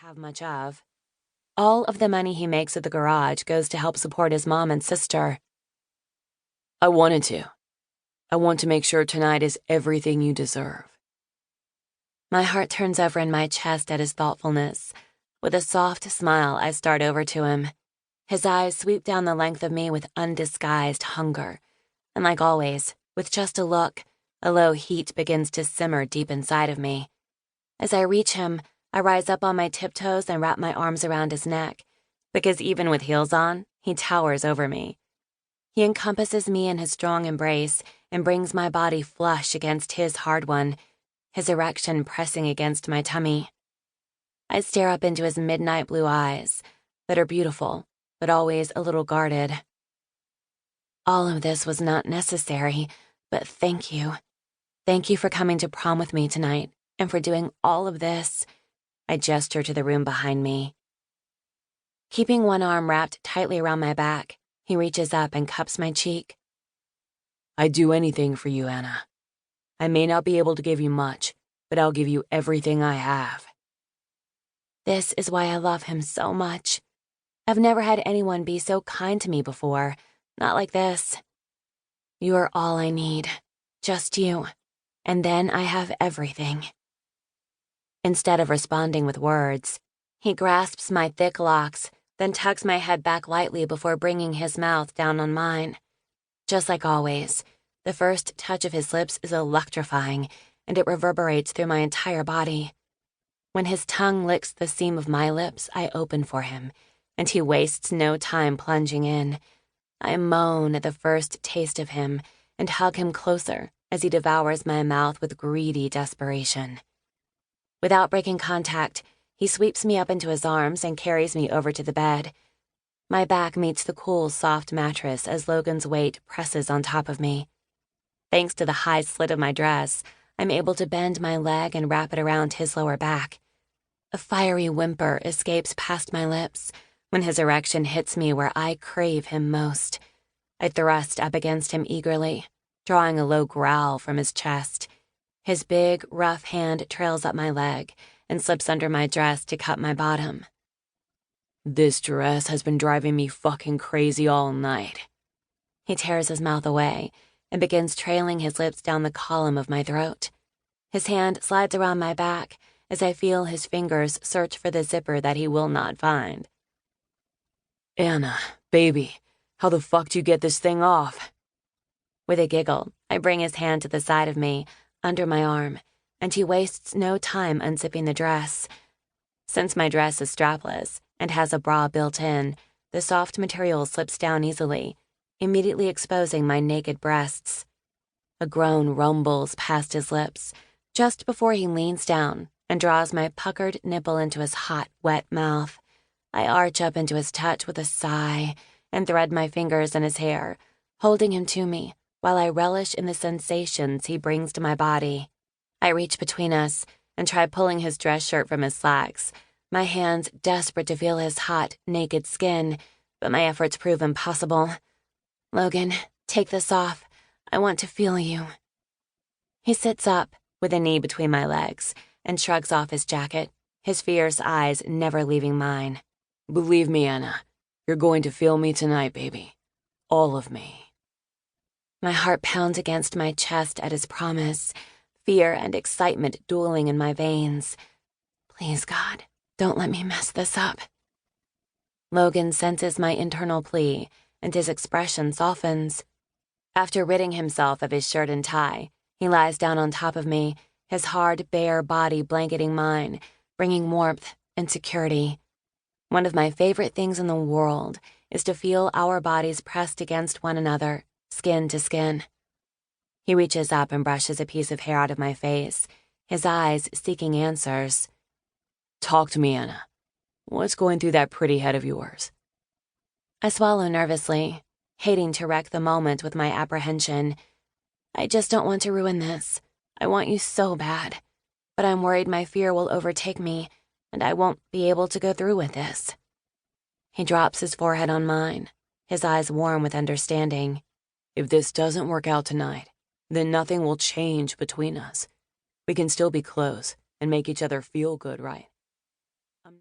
have much of. All of the money he makes at the garage goes to help support his mom and sister. I wanted to. I want to make sure tonight is everything you deserve. My heart turns over in my chest at his thoughtfulness. With a soft smile, I start over to him. His eyes sweep down the length of me with undisguised hunger. And like always, with just a look, a low heat begins to simmer deep inside of me. As I reach him, I rise up on my tiptoes and wrap my arms around his neck, because even with heels on, he towers over me. He encompasses me in his strong embrace and brings my body flush against his hard one, his erection pressing against my tummy. I stare up into his midnight blue eyes that are beautiful, but always a little guarded. All of this was not necessary, but thank you. Thank you for coming to prom with me tonight and for doing all of this. I gesture to the room behind me. Keeping one arm wrapped tightly around my back, he reaches up and cups my cheek. I'd do anything for you, Anna. I may not be able to give you much, but I'll give you everything I have. This is why I love him so much. I've never had anyone be so kind to me before, not like this. You are all I need, just you, and then I have everything. Instead of responding with words, he grasps my thick locks, then tucks my head back lightly before bringing his mouth down on mine. Just like always, the first touch of his lips is electrifying, and it reverberates through my entire body. When his tongue licks the seam of my lips, I open for him, and he wastes no time plunging in. I moan at the first taste of him and hug him closer as he devours my mouth with greedy desperation. Without breaking contact, he sweeps me up into his arms and carries me over to the bed. My back meets the cool, soft mattress as Logan's weight presses on top of me. Thanks to the high slit of my dress, I'm able to bend my leg and wrap it around his lower back. A fiery whimper escapes past my lips when his erection hits me where I crave him most. I thrust up against him eagerly, drawing a low growl from his chest. His big, rough hand trails up my leg and slips under my dress to cut my bottom. This dress has been driving me fucking crazy all night. He tears his mouth away and begins trailing his lips down the column of my throat. His hand slides around my back as I feel his fingers search for the zipper that he will not find. Anna, baby, how the fuck do you get this thing off? With a giggle, I bring his hand to the side of me, under my arm, and he wastes no time unzipping the dress. Since my dress is strapless and has a bra built in, the soft material slips down easily, immediately exposing my naked breasts. A groan rumbles past his lips just before he leans down and draws my puckered nipple into his hot, wet mouth. I arch up into his touch with a sigh and thread my fingers in his hair, holding him to me while I relish in the sensations he brings to my body. I reach between us and try pulling his dress shirt from his slacks, my hands desperate to feel his hot, naked skin, but my efforts prove impossible. Logan, take this off. I want to feel you. He sits up with a knee between my legs and shrugs off his jacket, his fierce eyes never leaving mine. Believe me, Anna, you're going to feel me tonight, baby. All of me. My heart pounds against my chest at his promise, fear and excitement dueling in my veins. Please, God, don't let me mess this up. Logan senses my internal plea, and his expression softens. After ridding himself of his shirt and tie, he lies down on top of me, his hard, bare body blanketing mine, bringing warmth and security. One of my favorite things in the world is to feel our bodies pressed against one another, skin to skin. He reaches up and brushes a piece of hair out of my face, his eyes seeking answers. Talk to me, Anna. What's going through that pretty head of yours? I swallow nervously, hating to wreck the moment with my apprehension. I just don't want to ruin this. I want you so bad, but I'm worried my fear will overtake me and I won't be able to go through with this. He drops his forehead on mine, his eyes warm with understanding. If this doesn't work out tonight, then nothing will change between us. We can still be close and make each other feel good, right?